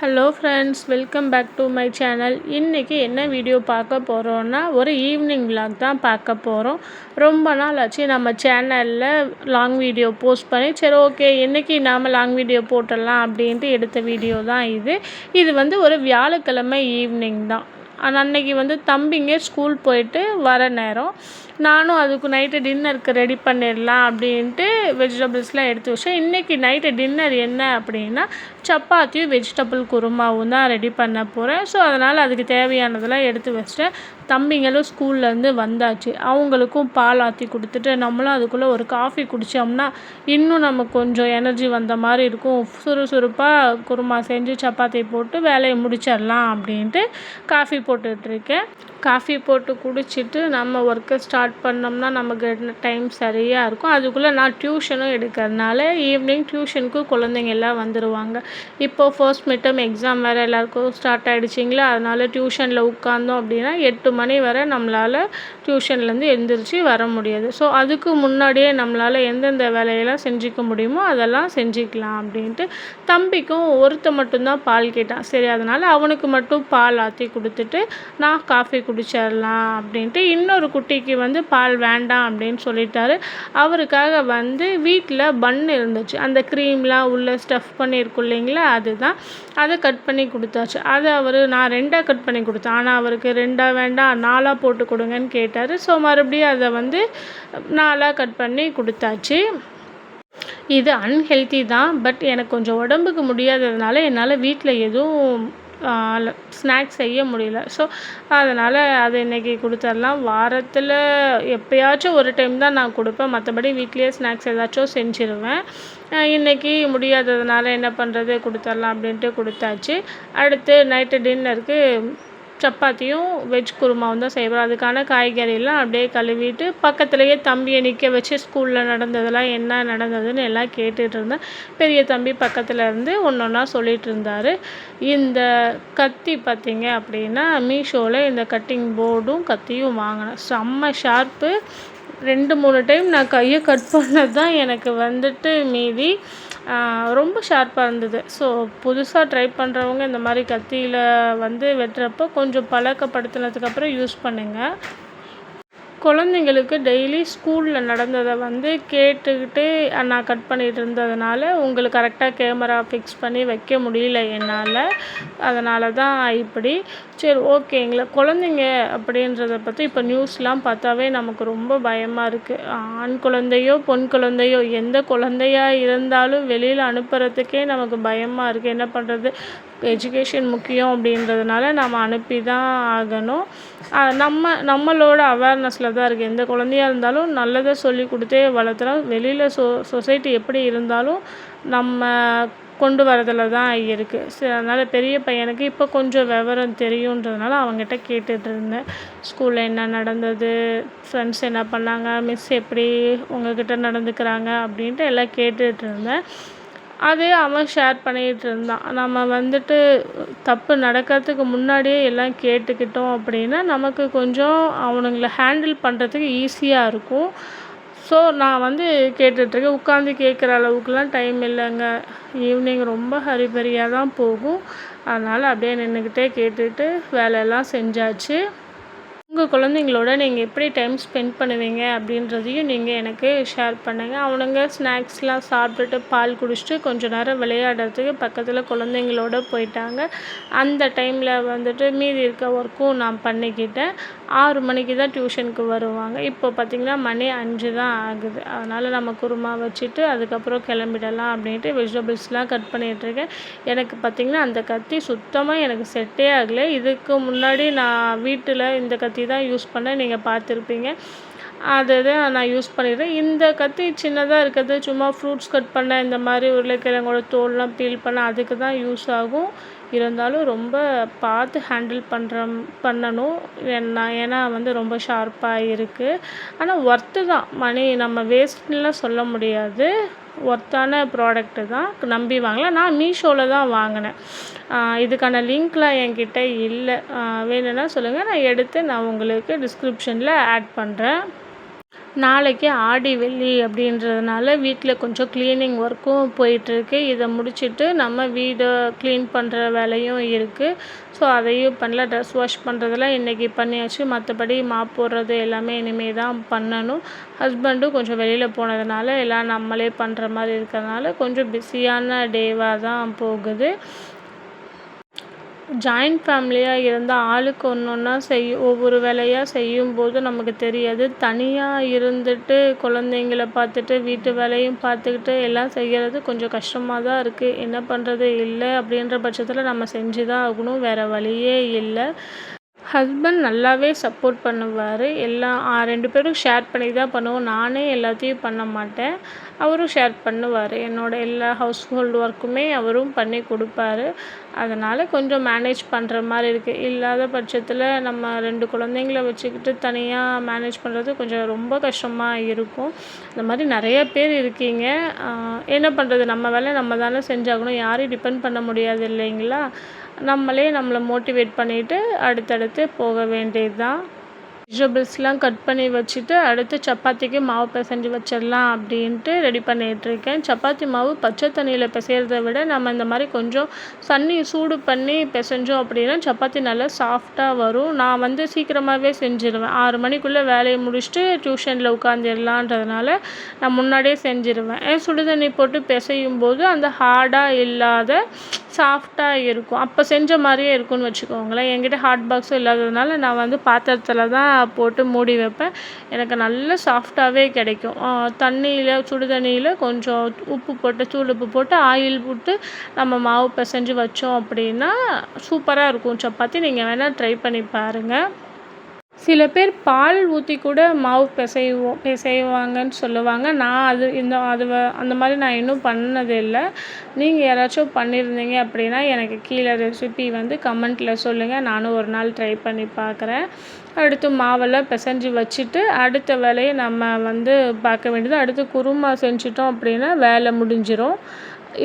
Hello friends, welcome back to my channel. இன்றைக்கி என்ன video பார்க்க போகிறோன்னா, ஒரு ஈவினிங் விலாக் தான் பார்க்க போகிறோம். ரொம்ப நாள் ஆச்சு நம்ம சேனலில் லாங் வீடியோ போஸ்ட் பண்ணி, சரி ஓகே இன்றைக்கி நாம் லாங் வீடியோ போட்டுடலாம் அப்படின்ட்டு எடுத்த வீடியோ தான் இது. இது வந்து ஒரு வியாழக்கிழமை ஈவினிங் தான். அன்றைக்கி வந்து தம்பிங்க ஸ்கூல் போயிட்டு வர நேரம். நானும் அதுக்கு நைட்டு டின்னருக்கு ரெடி பண்ணிடலாம் அப்படின்ட்டு வெஜிடபிள்ஸ்லாம் எடுத்து வச்சேன். இன்றைக்கி நைட்டு டின்னர் என்ன அப்படின்னா, சப்பாத்தியும் வெஜிடபிள் குருமாவும் தான் ரெடி பண்ண போகிறேன். ஸோ அதனால் அதுக்கு தேவையானதெல்லாம் எடுத்து வச்சிட்டேன். தம்பிங்களும் ஸ்கூல்லேருந்து வந்தாச்சு. அவங்களுக்கும் பால் ஆற்றி கொடுத்துட்டு நம்மளும் அதுக்குள்ளே ஒரு காஃபி குடித்தோம்னா இன்னும் நமக்கு கொஞ்சம் எனர்ஜி வந்த மாதிரி இருக்கும். சுறுசுறுப்பாக குருமா செஞ்சு சப்பாத்தி போட்டு வேலையை முடிச்சிடலாம் அப்படின்ட்டு காஃபி போட்டுட்ருக்கேன். காஃபி போட்டு குடிச்சிட்டு நம்ம ஒர்க்கை ஸ்டார்ட் பண்ணோம்னா நமக்கு டைம் சரியாக இருக்கும். அதுக்குள்ளே நான் டியூஷனும் எடுக்கிறதுனால ஈவினிங் டியூஷனுக்கு குழந்தைங்க எல்லாம் வந்துடுவாங்க. இப்போது ஃபர்ஸ்ட் மிட்டம் எக்ஸாம் வேறு எல்லாருக்கும் ஸ்டார்ட் ஆகிடுச்சிங்களா, அதனால் டியூஷனில் உட்காந்தோம் அப்படின்னா 8 மணி வரை நம்மளால் டியூஷன்லேருந்து எழுந்திரிச்சு வர முடியாது. ஸோ அதுக்கு முன்னாடியே நம்மளால் எந்தெந்த வேலையெல்லாம் செஞ்சுக்க முடியுமோ அதெல்லாம் செஞ்சுக்கலாம் அப்படின்ட்டு. தம்பிக்கும் ஒருத்த மட்டும்தான் பால் கேட்டான். சரி அதனால் அவனுக்கு மட்டும் பால் ஆற்றி கொடுத்துட்டு நான் காஃபி குடிச்சிடலாம் அப்படின்ட்டு. இன்னொரு குட்டிக்கு வந்து பால் வேண்டாம் அப்படின்னு சொல்லிட்டாரு. அவருக்காக வந்து வீட்டில் பன் இருந்துச்சு, அந்த க்ரீம்லாம் உள்ளே ஸ்டஃப் பண்ணியிருக்கும் இல்லைங்களா, அதுதான். அதை கட் பண்ணி கொடுத்தாச்சு. அதை நான் 2ஆக கட் பண்ணி கொடுத்தேன். ஆனால் அவருக்கு 2ஆக வேண்டாம் 4ஆக போட்டு கொடுங்கன்னு கேட்டார். ஸோ மறுபடியும் அதை வந்து 4ஆக கட் பண்ணி கொடுத்தாச்சு. இது அன்ஹெல்த்தி தான், பட் எனக்கு கொஞ்சம் உடம்புக்கு முடியாததுனால என்னால் வீட்டில் எதுவும் ஸ்நாக்ஸ் செய்ய முடியல. ஸோ அதனால் அதை இன்றைக்கி கொடுத்துடலாம். வாரத்தில் எப்போயாச்சும் ஒரு டைம் தான் நான் கொடுப்பேன், மற்றபடி வீட்லேயே ஸ்நாக்ஸ் ஏதாச்சும் செஞ்சுருவேன். இன்றைக்கி முடியாததுனால என்ன பண்ணுறது, கொடுத்துடலாம் அப்படின்ட்டு கொடுத்தாச்சு. அடுத்து நைட்டு டின்னருக்கு சப்பாத்தியும் வெஜ் குருமாவும் தான் செய்வோம். அதுக்கான காய்கறியெல்லாம் அப்படியே கழுவிட்டு பக்கத்துலேயே தம்பியை நிற்க வச்சு ஸ்கூலில் நடந்ததெல்லாம் என்ன நடந்ததுன்னு எல்லாம் கேட்டுட்டு இருந்தேன். பெரிய தம்பி பக்கத்தில் இருந்து ஒன்று ஒன்றா சொல்லிகிட்டு இருந்தார். இந்த கத்தி பார்த்திங்க அப்படின்னா மீஷோவில் இந்த கட்டிங் போர்டும் கத்தியும் வாங்கினேன். செம்ம ஷார்ப்பு. 2-3 டைம் நான் கையை கட் பண்ணது தான் எனக்கு வந்துட்டு மீதி. ரொம்ப ஷார்ப்பாக இருந்தது. ஸோ புதுசாக ட்ரை பண்ணுறவங்க இந்த மாதிரி கத்தியில் வந்து வெட்டுறப்போ கொஞ்சம் பழக்கப்படுத்தினதுக்கப்புறம் யூஸ் பண்ணுங்கள். குழந்தைங்களுக்கு டெய்லி ஸ்கூலில் நடந்ததை வந்து கேட்டுக்கிட்டு நான் கட் பண்ணிகிட்டு இருந்ததுனால உங்களுக்கு கரெக்டாக கேமரா ஃபிக்ஸ் பண்ணி வைக்க முடியல என்னால். அதனால தான் இப்படி. சரி ஓகேங்களா. குழந்தைங்க அப்படின்றத பற்றி இப்போ நியூஸ்லாம் பார்த்தாவே நமக்கு ரொம்ப பயமாக இருக்குது. ஆண் குழந்தையோ பொன் குழந்தையோ எந்த குழந்தையாக இருந்தாலும் வெளியில் அனுப்புறதுக்கே நமக்கு பயமாக இருக்குது. என்ன பண்ணுறது, எஜுகேஷன் முக்கியம் அப்படின்றதுனால நம்ம அனுப்பி தான் ஆகணும். நம்மளோட அவேர்னஸில் தான் இருக்குது. எந்த குழந்தையாக இருந்தாலும் நல்லதை சொல்லி கொடுத்தே வளர்த்துறோம். வெளியில் சொசைட்டி எப்படி இருந்தாலும் நம்ம கொண்டு வரதில் தான் இருக்குது. சரி அதனால் பெரிய பையனுக்கு இப்போ கொஞ்சம் விவரம் தெரியுன்றதுனால அவங்ககிட்ட கேட்டுட்டு இருந்தேன். ஸ்கூலில் என்ன நடந்தது, ஃப்ரெண்ட்ஸ் என்ன பண்ணாங்க, மிஸ் எப்படி உங்ககிட்ட நடந்துக்கிறாங்க அப்படின்ட்டு எல்லாம் கேட்டுட்டு இருந்தேன். அதே அவன் ஷேர் பண்ணிகிட்டு இருந்தான். நம்ம வந்துட்டு தப்பு நடக்கிறதுக்கு முன்னாடியே எல்லாம் கேட்டுக்கிட்டோம் அப்படின்னா நமக்கு கொஞ்சம் அவனுங்களை ஹேண்டில் பண்ணுறதுக்கு ஈஸியாக இருக்கும். ஸோ நான் வந்து கேட்டுட்ருக்கேன். உட்காந்து கேட்குற அளவுக்குலாம் டைம் இல்லைங்க. ஈவினிங் ரொம்ப ஹரிபரியாக தான் போகும். அதனால் அப்படியே நின்றுக்கிட்டே கேட்டுட்டு வேலையெல்லாம் செஞ்சாச்சு. உங்கள் குழந்தைங்களோட நீங்கள் எப்படி டைம் ஸ்பெண்ட் பண்ணுவீங்க அப்படின்றதையும் நீங்கள் எனக்கு ஷேர் பண்ணுங்கள். அவனுங்க ஸ்நாக்ஸ்லாம் சாப்பிட்டுட்டு பால் குடிச்சிட்டு கொஞ்சம் நேரம் விளையாடுறதுக்கு பக்கத்தில் குழந்தைங்களோட போயிட்டாங்க. அந்த டைமில் வந்துட்டு மீதி இருக்க ஒர்க்கும் நான் பண்ணிக்கிட்டேன். 6 மணிக்கு தான் டியூஷனுக்கு வருவாங்க. இப்போ பார்த்திங்கன்னா மணி 5 தான் ஆகுது. அதனால் நம்ம குருமா வச்சுட்டு அதுக்கப்புறம் கிளம்பிடலாம் அப்படின்ட்டு வெஜிடபிள்ஸ்லாம் கட் பண்ணிகிட்ருக்கேன். எனக்கு பார்த்திங்கன்னா அந்த கத்தி சுத்தமாக எனக்கு செட்டே ஆகலை. இதுக்கு முன்னாடி நான் வீட்டில் இந்த கத்தி தான் யூஸ் பண்ணேன், நீங்கள் பார்த்துருப்பீங்க. அதுதான் நான் யூஸ் பண்ணிடுறேன். இந்த கத்தி சின்னதாக இருக்கிறது சும்மா ஃப்ரூட்ஸ் கட் பண்ண, இந்த மாதிரி உருளைக்கிழங்கோட தோல்லாம் பீல் பண்ண அதுக்கு தான் யூஸ் ஆகும். இருந்தாலும் ரொம்ப பார்த்து ஹேண்டில் பண்ணணும். ஏன்னா வந்து ரொம்ப ஷார்ப்பாக இருக்குது. ஆனால் ஒர்த்து தான். மணி நம்ம வேஸ்ட்னுலாம் சொல்ல முடியாது. ஒர்த்தான ப்ராடக்ட்டு தான், நம்பி வாங்கலாம். நான் மீஷோவில் தான் வாங்கினேன். இதுக்கான லிங்க்லாம் என்கிட்ட இல்லை. வேணும்னா சொல்லுங்கள், நான் எடுத்து நான் உங்களுக்கு டிஸ்கிரிப்ஷனில் ஆட் பண்ணுறேன். நாளைக்கு ஆடி வெள்ளி அப்படின்றதுனால வீட்டில் கொஞ்சம் க்ளீனிங் ஒர்க்கும் போயிட்டுருக்கு. இதை முடிச்சுட்டு நம்ம வீடு க்ளீன் பண்ணுற வேலையும் இருக்குது. ஸோ அதையும் பண்ணல. ட்ரெஸ் வாஷ் பண்ணுறதெல்லாம் இன்றைக்கி பண்ணியாச்சு. மற்றபடி மாப் போடுறது எல்லாமே இனிமேல் தான் பண்ணணும். ஹஸ்பண்டும் கொஞ்சம் வெளியில் போனதுனால எல்லாம் நம்மளே பண்ணுற மாதிரி இருக்கிறதுனால கொஞ்சம் பிஸியான டேவாக தான் போகுது. ஜாயிண்ட் ஃபேமிலியாக இருந்தால் ஆளுக்கு ஒன்றா ஒவ்வொரு வேலையாக செய்யும்போது நமக்கு தெரியாது. தனியாக இருந்துட்டு குழந்தைங்கள பார்த்துட்டு வீட்டு வேலையும் பார்த்துக்கிட்டு எல்லாம் செய்கிறது கொஞ்சம் கஷ்டமாக தான் இருக்குது. என்ன பண்ணுறது, இல்லை அப்படின்ற பட்சத்தில் நம்ம செஞ்சு தான் ஆகணும். வேறு வழியே இல்லை. ஹஸ்பண்ட் நல்லாவே சப்போர்ட் பண்ணுவார். எல்லாம் 2 பேரும் ஷேர் பண்ணி தான் பண்ணுவோம். நானே எல்லாத்தையும் பண்ண மாட்டேன். அவரும் ஷேர் பண்ணுவார். என்னோடய எல்லா ஹவுஸ்ஹோல்டு ஒர்க்குமே அவரும் பண்ணி கொடுப்பாரு. அதனால் கொஞ்சம் மேனேஜ் பண்ணுற மாதிரி இருக்குது. இல்லாத பட்சத்தில் நம்ம 2 குழந்தைங்கள வச்சுக்கிட்டு தனியாக மேனேஜ் பண்ணுறது கொஞ்சம் ரொம்ப கஷ்டமாக இருக்கும். இந்த மாதிரி நிறைய பேர் இருக்கீங்க. என்ன பண்ணுறது, நம்ம வேலை நம்ம தானே செஞ்சாகணும். யாரையும் டிபெண்ட் பண்ண முடியாது இல்லைங்களா? நம்மளே நம்மளை மோட்டிவேட் பண்ணிவிட்டு அடுத்தடுத்து போக வேண்டியது தான். வெஜிடபிள்ஸ்லாம் கட் பண்ணி வச்சுட்டு அடுத்து சப்பாத்திக்கு மாவு பிசைஞ்சு வச்சிடலாம் அப்படின்ட்டு ரெடி பண்ணிகிட்ருக்கேன். சப்பாத்தி மாவு பச்சை தண்ணியில் பிசைகிறத விட நம்ம இந்த மாதிரி கொஞ்சம் தண்ணி சூடு பண்ணி பிசைஞ்சோம் அப்படின்னா சப்பாத்தி நல்லா சாஃப்டாக வரும். நான் சீக்கிரமாகவே செஞ்சுருவேன். 6 மணிக்குள்ளே வேலையை முடிச்சுட்டு டியூஷனில் உட்காந்துடலான்றதுனால நான் முன்னாடியே செஞ்சுருவேன். சுடு தண்ணி போட்டு பிசையும் போது அந்த ஹார்டாக இல்லாத சாஃப்டாக இருக்கும். அப்போ செஞ்ச மாதிரியே இருக்கும்னு வச்சுக்கோங்களேன். என்கிட்ட ஹாட் பாக்ஸும் இல்லாததுனால நான் பாத்திரத்தில் தான் போட்டு மூடி வைப்பேன். எனக்கு நல்ல சாஃப்டாகவே கிடைக்கும். சுடு தண்ணியில் கொஞ்சம் உப்பு போட்டு தூள் உப்பு போட்டு ஆயில் போட்டு நம்ம மாவு பிசைஞ்சு வச்சோம் அப்படின்னா சூப்பராக இருக்கும் சப்பாத்தி. நீங்கள் வேணால் ட்ரை பண்ணி பாருங்கள். சில பேர் பால் ஊற்றி கூட மாவு பிசைவாங்கன்னு சொல்லுவாங்க. நான் அந்த மாதிரி நான் இன்னும் பண்ணதில்லை. நீங்கள் யாராச்சும் பண்ணியிருந்தீங்க அப்படின்னா எனக்கு கீழே ரெசிபி கமெண்ட்டில் சொல்லுங்கள். நானும் ஒரு நாள் ட்ரை பண்ணி பார்க்குறேன். அடுத்து மாவெல்லாம் பிசைஞ்சு வச்சுட்டு அடுத்த வேலையை நம்ம பார்க்க வேண்டியது. அடுத்து குருமா செஞ்சிட்டோம் அப்படின்னா வேலை முடிஞ்சிடும்.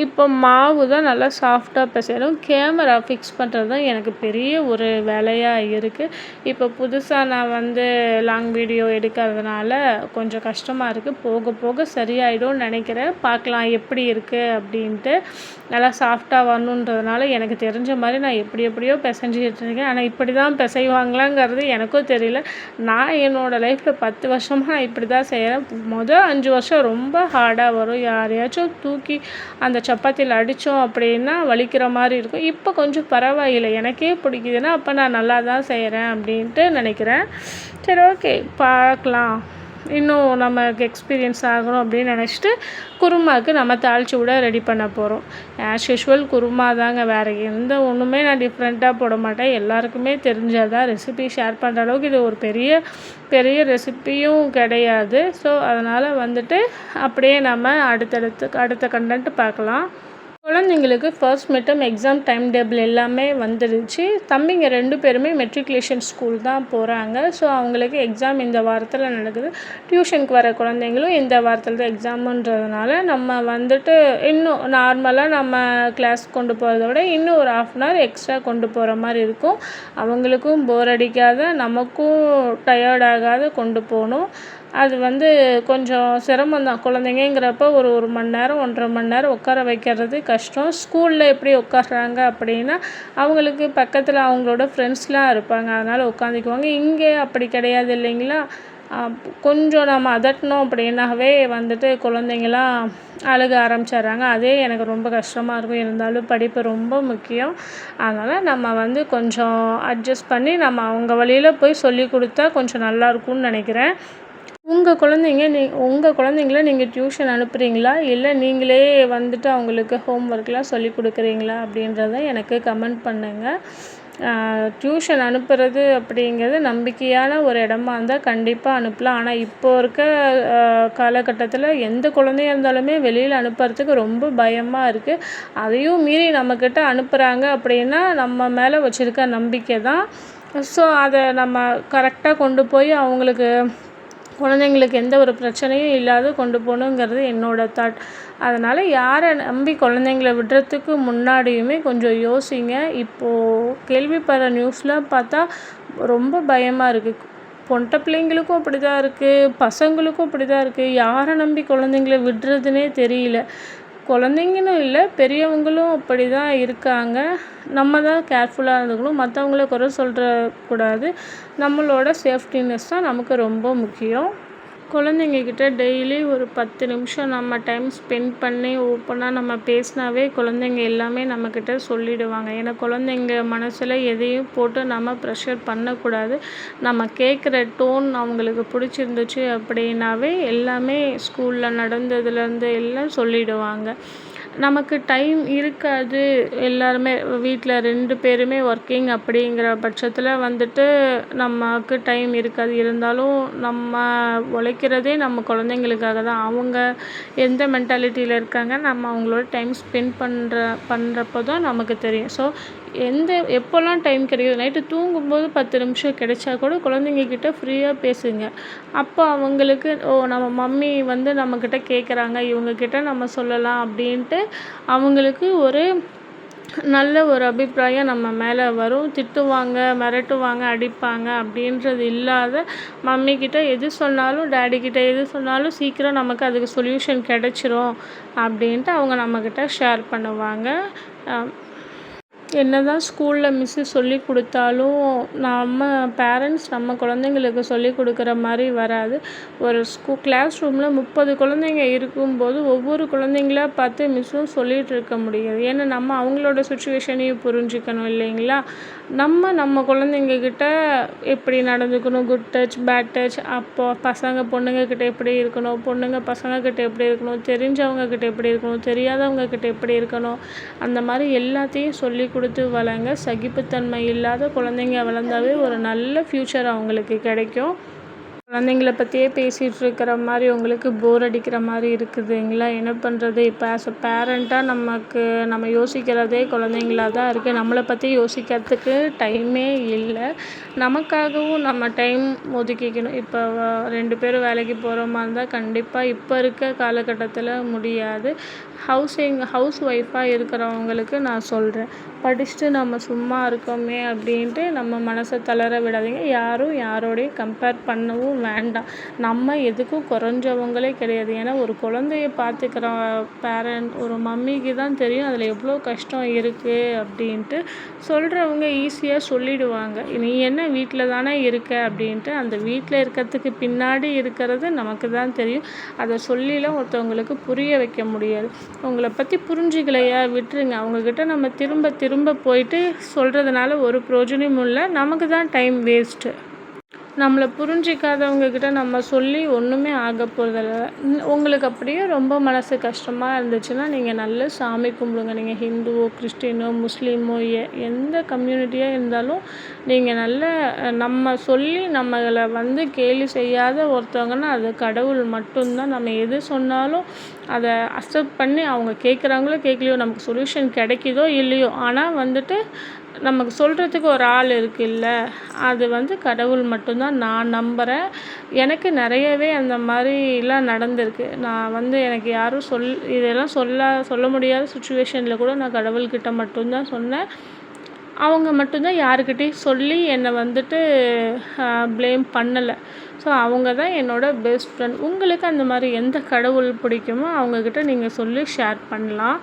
இப்போ மாவு தான் நல்லா சாஃப்டாக பிசையணும். கேமரா ஃபிக்ஸ் பண்ணுறது தான் எனக்கு பெரிய ஒரு வேலையாக இருக்குது. இப்போ புதுசாக நான் லாங் வீடியோ எடுக்கிறதுனால கொஞ்சம் கஷ்டமாக இருக்குது. போக போக சரியாயிடும்னு நினைக்கிறேன். பார்க்கலாம் எப்படி இருக்குது அப்படின்ட்டு. நல்லா சாஃப்டாக வரணுன்றதுனால எனக்கு தெரிஞ்ச மாதிரி நான் எப்படியோ பிசைஞ்சிக்கிட்டு இருக்கேன். ஆனால் இப்படி தான் பிசைவாங்களாங்கிறது எனக்கும் தெரியல. நான் என்னோடய லைஃப்பில் 10 வருஷமாக நான் இப்படி தான் செய்கிறேன். 5 வருஷம் ரொம்ப ஹார்டாக வரும். யாரையாச்சும் தூக்கி அந்த சப்பாத்தியில் அடித்தோம் அப்படின்னா வலிக்கிற மாதிரி இருக்கும். இப்போ கொஞ்சம் பரவாயில்லை. எனக்கே பிடிக்குதுன்னா அப்போ நான் நல்லா தான் செய்கிறேன் அப்படின்ட்டு நினைக்கிறேன். சரி, ஓகே, பார்க்கலாம். இன்னும் நமக்கு எக்ஸ்பீரியன்ஸ் ஆகணும் அப்படின்னு நினச்சிட்டு குருமாவுக்கு நம்ம தாளித்து விட ரெடி பண்ண போகிறோம். ஆஸ் யூஷுவல் குருமா தாங்க. வேறு எந்த ஒன்றுமே நான் டிஃப்ரெண்ட்டாக போட மாட்டேன். எல்லாருக்குமே தெரிஞ்சதான். ரெசிபி ஷேர் பண்ணுற அளவுக்கு இது ஒரு பெரிய ரெசிப்பியும் கிடையாது. ஸோ அதனால் அப்படியே நம்ம அடுத்த கண்டென்ட் பார்க்கலாம். குழந்தைங்களுக்கு first midterm exam time table எல்லாமே வந்துடுச்சு. தம்பிங்க 2 பேருமே மெட்ரிகுலேஷன் ஸ்கூல் தான் போகிறாங்க. ஸோ அவங்களுக்கு எக்ஸாம் இந்த வாரத்தில் நடக்குது. டியூஷனுக்கு வர குழந்தைங்களும் இந்த வாரத்தில் தான் எக்ஸாமுன்றதுனால நம்ம இன்னும் நார்மலாக நம்ம கிளாஸ் கொண்டு போகிறத விட இன்னும் ஒரு 1/2 hour எக்ஸ்ட்ரா கொண்டு போகிற மாதிரி இருக்கும். அவங்களுக்கும் போர் அடிக்காத, நமக்கும் டயர்ட் ஆகாத கொண்டு போகணும். அது கொஞ்சம் சிரமம் தான். குழந்தைங்கிறப்ப ஒரு 1 மணி நேரம் 1.5 மணி நேரம் உட்கார வைக்கிறது கஷ்டம். ஸ்கூலில் எப்படி உட்கார்றாங்க அப்படின்னா அவங்களுக்கு பக்கத்தில் அவங்களோட ஃப்ரெண்ட்ஸ்லாம் இருப்பாங்க. அதனால் உட்காந்துக்குவாங்க. இங்கே அப்படி கிடையாது இல்லைங்களா? கொஞ்சம் நம்ம அதட்டினோம் அப்படின்னாவே குழந்தைங்களாம் அழுக ஆரம்பிச்சிடுறாங்க. அதே எனக்கு ரொம்ப கஷ்டமாக இருக்கும். இருந்தாலும் படிப்பு ரொம்ப முக்கியம். அதனால் நம்ம கொஞ்சம் அட்ஜஸ்ட் பண்ணி நம்ம அவங்க வழியில் போய் சொல்லி கொடுத்தா கொஞ்சம் நல்லாயிருக்கும்னு நினைக்கிறேன். உங்கள் குழந்தைங்கள நீங்கள் டியூஷன் அனுப்புகிறீங்களா? இல்லை நீங்களே அவங்களுக்கு ஹோம் ஒர்க்லாம் சொல்லி கொடுக்குறீங்களா அப்படின்றத எனக்கு கமெண்ட் பண்ணுங்கள். டியூஷன் அனுப்புகிறது அப்படிங்கிறது நம்பிக்கையான ஒரு இடமா இருந்தால் கண்டிப்பாக அனுப்பலாம். ஆனால் இப்போ இருக்க காலகட்டத்தில் எந்த குழந்தையாக இருந்தாலுமே வெளியில் அனுப்புறதுக்கு ரொம்ப பயமாக இருக்குது. அதையும் மீறி நம்மக்கிட்ட அனுப்புகிறாங்க அப்படின்னா நம்ம மேலே வச்சுருக்க நம்பிக்கை தான். ஸோ அதை நம்ம கரெக்டாக கொண்டு போய் அவங்களுக்கு குழந்தைங்களுக்கு எந்த ஒரு பிரச்சனையும் இல்லாத கொண்டு போகணுங்கிறது என்னோடய தாட். அதனால் யாரை நம்பி குழந்தைங்கள விடுறதுக்கு முன்னாடியுமே கொஞ்சம் யோசிங்க. இப்போது கேள்விப்படுற நியூஸ்லாம் பார்த்தா ரொம்ப பயமாக இருக்குது. பொட்ட பிள்ளைங்களுக்கும் அப்படி தான் இருக்குது, பசங்களுக்கும் அப்படி தான் இருக்குது. யாரை நம்பி குழந்தைங்கள விடுறதுனே தெரியல. குழந்தைங்கன்னு இல்லை, பெரியவங்களும் அப்படி தான் இருக்காங்க. நம்ம தான் கேர்ஃபுல்லாக இருந்துக்கணும். மற்றவங்கள குறை சொல்கிறக்கூடாது. நம்மளோட சேஃப்டினஸ் தான் நமக்கு ரொம்ப முக்கியம். குழந்தைங்கக்கிட்ட டெய்லி ஒரு 10 நிமிஷம் நம்ம டைம் ஸ்பெண்ட் பண்ணி ஓப்பனாக நம்ம பேசினாவே குழந்தைங்க எல்லாமே நம்மக்கிட்ட சொல்லிடுவாங்க. ஏன்னா குழந்தைங்க மனசில் எதையும் போட்டு நம்ம ப்ரெஷர் பண்ணக்கூடாது. நம்ம கேட்குற டோன் அவங்களுக்கு பிடிச்சிருந்துச்சு அப்படின்னாவே எல்லாமே ஸ்கூலில் நடந்ததுலேருந்து எல்லாம் சொல்லிடுவாங்க. நமக்கு டைம் இருக்காது, எல்லாருமே வீட்டில் 2 பேருமே ஒர்க்கிங் அப்படிங்கிற பட்சத்தில் வந்துட்டு நமக்கு டைம் இருக்காது. இருந்தாலும் நம்ம உழைக்கிறதே நம்ம குழந்தைங்களுக்காக தான். அவங்க எந்த மென்டாலிட்டியில் இருக்காங்க, நம்ம அவங்களோட டைம் ஸ்பெண்ட் பண்ணுறப்போ தான் நமக்கு தெரியும். ஸோ எப்போல்லாம் டைம் கிடைக்குது, நைட்டு தூங்கும்போது 10 நிமிஷம் கிடைச்சா கூட குழந்தைங்கக்கிட்ட ஃப்ரீயாக பேசுங்க. அப்போ அவங்களுக்கு நம்ம மம்மி வந்து நம்மக்கிட்ட கேட்குறாங்க, இவங்கக்கிட்ட நம்ம சொல்லலாம் அப்படின்ட்டு அவங்களுக்கு ஒரு நல்ல ஒரு அபிப்பிராயம் நம்ம மேலே வரும். திட்டுவாங்க, மிரட்டுவாங்க, அடிப்பாங்க அப்படின்றது இல்லாத மம்மிக்கிட்ட எது சொன்னாலும், டேடிக்கிட்ட எது சொன்னாலும் சீக்கிரம் நமக்கு அதுக்கு சொல்யூஷன் கிடச்சிரும் அப்படின்ட்டு அவங்க நம்மக்கிட்ட ஷேர் பண்ணுவாங்க. என்னதான் ஸ்கூலில் மிஸ்ஸு சொல்லிக் கொடுத்தாலும் நம்ம பேரண்ட்ஸ் நம்ம குழந்தைங்களுக்கு சொல்லிக் கொடுக்குற மாதிரி வராது. ஒரு கிளாஸ் ரூமில் 30 குழந்தைங்க இருக்கும்போது ஒவ்வொரு குழந்தைங்களா பார்த்து மிஸ்ஸும் சொல்லிகிட்டு இருக்க முடியாது. ஏன்னா நம்ம அவங்களோட சுச்சுவேஷனையும் புரிஞ்சுக்கணும் இல்லைங்களா? நம்ம குழந்தைங்கக்கிட்ட எப்படி நடந்துக்கணும், குட் டச், பேட் டச், அப்போ பசங்க பொண்ணுங்கக்கிட்ட எப்படி இருக்கணும், பொண்ணுங்க பசங்கக்கிட்ட எப்படி இருக்கணும், தெரிஞ்சவங்கக்கிட்ட எப்படி இருக்கணும், தெரியாதவங்கக்கிட்ட எப்படி இருக்கணும், அந்த மாதிரி எல்லாத்தையும் சொல்லி கொடுத்து வளங்க. சகிப்புத்தன்மை இல்லாத குழந்தைங்க வளர்ந்தாவே ஒரு நல்ல ஃப்யூச்சர் அவங்களுக்கு கிடைக்கும். குழந்தைங்கள பற்றியே பேசிகிட்டு இருக்கிற மாதிரி உங்களுக்கு போர் அடிக்கிற மாதிரி இருக்குதுங்களா? என்ன பண்ணுறது? இப்போ ஆஸ் அ பேரண்ட்டாக நம்ம யோசிக்கிறதே குழந்தைங்களாக தான் இருக்குது. நம்மளை பற்றி யோசிக்கிறதுக்கு டைமே இல்லை. நமக்காகவும் நம்ம டைம் ஒதுக்கிக்கணும். இப்போ 2 பேரும் வேலைக்கு போகிற மாதிரி இருந்தால் கண்டிப்பாக இப்போ இருக்க காலகட்டத்தில் முடியாது. ஹவுஸ் ஒய்ஃபாக இருக்கிறவங்களுக்கு நான் சொல்கிறேன், படிச்சுட்டு நம்ம சும்மா இருக்கோமே அப்படின்ட்டு நம்ம மனசை தளர விடாதீங்க. யாரும் யாரோடையும் கம்பேர் பண்ணவும் வேண்டாம். நம்ம எதுக்கும் குறைஞ்சவங்களே கிடையாது. ஏன்னா ஒரு குழந்தைய பார்த்துக்கிற பேரண்ட், ஒரு மம்மிக்கு தான் தெரியும் அதில் எவ்வளோ கஷ்டம் இருக்குது அப்படின்ட்டு. சொல்கிறவங்க ஈஸியாக சொல்லிடுவாங்க, நீ என்ன வீட்டில் தானே இருக்க அப்படின்ட்டு. அந்த வீட்டில் இருக்கிறதுக்கு பின்னாடி இருக்கிறது நமக்கு தான் தெரியும். அதை சொல்லிலாம் ஒருத்தவங்களுக்கு புரிய வைக்க முடியாது. உங்களை பற்றி புரிஞ்சிக்கலையா, விட்டுருங்க. அவங்கக்கிட்ட நம்ம திரும்ப போயிட்டு சொல்கிறதுனால ஒரு பிரயோஜனமும் இல்லை, நமக்கு தான் டைம் வேஸ்ட்டு. நம்மளை புரிஞ்சிக்காதவங்கக்கிட்ட நம்ம சொல்லி ஒன்றுமே ஆக போகிறதில்ல. உங்களுக்கு அப்படியே ரொம்ப மனசு கஷ்டமாக இருந்துச்சுன்னா நீங்கள் நல்ல சாமி கும்பிடுங்க. நீங்கள் ஹிந்துவோ, கிறிஸ்டினோ, முஸ்லீமோ, எந்த கம்யூனிட்டியாக இருந்தாலும் நீங்கள் நல்ல நம்ம சொல்லி நம்மளை வந்து கேலி செய்யாத ஒருத்தவங்கன்னா அது கடவுள் மட்டும்தான். நம்ம எது சொன்னாலும் அதை அக்செப்ட் பண்ணி அவங்க கேட்குறாங்களோ கேட்கலையோ, நமக்கு சொல்யூஷன் கிடைக்குதோ இல்லையோ, ஆனால் வந்துட்டு நமக்கு சொல்கிறதுக்கு ஒரு ஆள் இருக்குல்ல, அது வந்து கடவுள் மட்டும்தான் நான் நம்புகிறேன். எனக்கு நிறையவே அந்த மாதிரிலாம் நடந்திருக்கு. நான் வந்து எனக்கு யாரும் இதெல்லாம் சொல்ல முடியாத சுச்சுவேஷனில் கூட நான் கடவுள்கிட்ட மட்டும்தான் சொன்னேன். அவங்க மட்டும்தான் யாருக்கிட்டையும் சொல்லி என்னை வந்துட்டு ப்ளேம் பண்ணலை. ஸோ அவங்க தான் என்னோடய பெஸ்ட் ஃப்ரெண்ட். உங்களுக்கு அந்த மாதிரி எந்த கடவுள் பிடிக்குமோ அவங்கக்கிட்ட நீங்கள் சொல்லி ஷேர் பண்ணலாம்.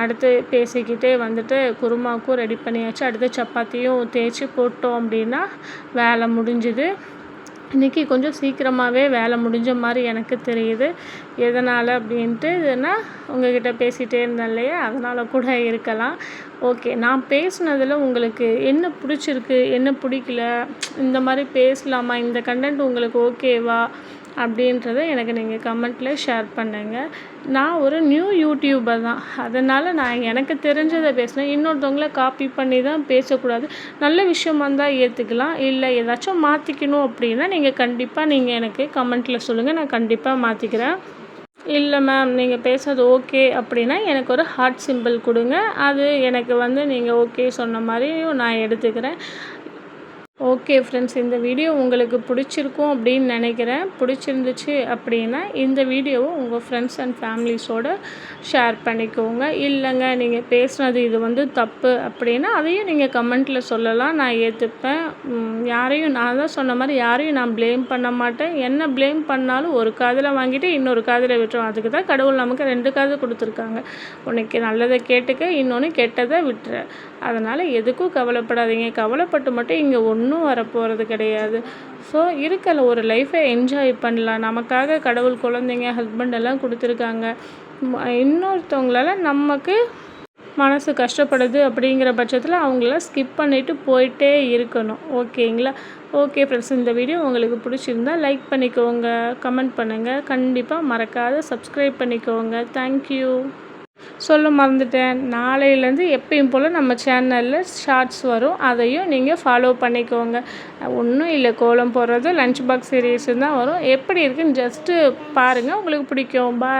அடுத்து பேசிக்கிட்டே வந்துட்டு குருமாவுக்கும் ரெடி பண்ணியாச்சு. அடுத்து சப்பாத்தியும் தேய்ச்சி போட்டோம் அப்படின்னா வேலை முடிஞ்சுது. இன்றைக்கி கொஞ்சம் சீக்கிரமாகவே வேலை முடிஞ்ச மாதிரி எனக்கு தெரியுது. எதனால் அப்படின்ட்டுனா உங்கள்கிட்ட பேசிகிட்டே இருந்தேன் இல்லையா, அதனால் கூட இருக்கலாம். ஓகே, நான் பேசுனதில் உங்களுக்கு என்ன பிடிச்சிருக்கு, என்ன பிடிக்கல, இந்த மாதிரி பேசலாமா, இந்த கண்டென்ட் உங்களுக்கு ஓகேவா அப்படின்றத எனக்கு நீங்கள் கமெண்ட்டில் ஷேர் பண்ணுங்கள். நான் ஒரு நியூ யூடியூபர் தான், அதனால் நான் எனக்கு தெரிஞ்சதை பேசினேன். இன்னொருத்தவங்கள காப்பி பண்ணி தான் பேசக்கூடாது. நல்ல விஷயமா இருந்தால் ஏற்றுக்கலாம், இல்லை ஏதாச்சும் மாற்றிக்கணும் அப்படின்னா நீங்கள் எனக்கு கமெண்ட்டில் சொல்லுங்கள், நான் கண்டிப்பாக மாற்றிக்கிறேன். இல்லை மேம் நீங்கள் பேசுகிறது ஓகே அப்படின்னா எனக்கு ஒரு ஹார்ட் சிம்பிள் கொடுங்க. அது எனக்கு வந்து நீங்கள் ஓகே சொன்ன மாதிரியும் நான் எடுத்துக்கிறேன். ஓகே ஃப்ரெண்ட்ஸ், இந்த வீடியோ உங்களுக்கு பிடிச்சிருக்கும் அப்படின்னு நினைக்கிறேன். பிடிச்சிருந்துச்சு அப்படின்னா இந்த வீடியோவை உங்கள் ஃப்ரெண்ட்ஸ் அண்ட் ஃபேமிலிஸோடு ஷேர் பண்ணிக்கோங்க. இல்லைங்க நீங்கள் பேசுனது இது தப்பு அப்படின்னா அதையும் நீங்கள் கமெண்ட்டில் சொல்லலாம், நான் ஏற்றுப்பேன். யாரையும் நான் தான் சொன்ன மாதிரி யாரையும் நான் ப்ளேம் பண்ண மாட்டேன். என்ன ப்ளேம் பண்ணாலும் ஒரு காதில் வாங்கிட்டு இன்னொரு காதில் விட்டுரும். அதுக்கு தான் கடவுள் நமக்கு 2 காது கொடுத்துருக்காங்க. உனக்கு நல்லதை கேட்டுக்க, இன்னொன்று கெட்டதை விட்டுற. அதனால் எதுக்கும் கவலைப்படாதீங்க. கவலைப்பட்டு மட்டும் இங்கே ஒன்றும் வரப்போகிறது கிடையாது. ஸோ இருக்கல ஒரு லைஃப்பை என்ஜாய் பண்ணலாம். நமக்காக கடவுள் குழந்தைங்க, ஹஸ்பண்ட் எல்லாம் கொடுத்துருக்காங்க. இன்னொருத்தவங்களால நமக்கு மனசு கஷ்டப்படுது அப்படிங்கிற பட்சத்தில் அவங்கள ஸ்கிப் பண்ணிவிட்டு போயிட்டே இருக்கணும். ஓகேங்களா? ஓகே ஃப்ரெண்ட்ஸ், இந்த வீடியோ உங்களுக்கு பிடிச்சிருந்தா லைக் பண்ணிக்கோங்க, கமெண்ட் பண்ணுங்கள், கண்டிப்பாக மறக்காத சப்ஸ்கிரைப் பண்ணிக்கோங்க. தேங்க்யூ. சொல்ல மறந்துட்டேன், நாளையிலேருந்து எப்பயும் போல் நம்ம சேனலில் ஷார்ட்ஸ் வரும், அதையும் நீங்கள் ஃபாலோ பண்ணிக்கோங்க. ஒன்றும் இல்லை, கோலம் போடுறது, லஞ்ச் பாக்ஸ் சீரீஸு தான் வரும். எப்படி இருக்குன்னு ஜஸ்ட்டு பாருங்கள், உங்களுக்கு பிடிக்கும். பாய்.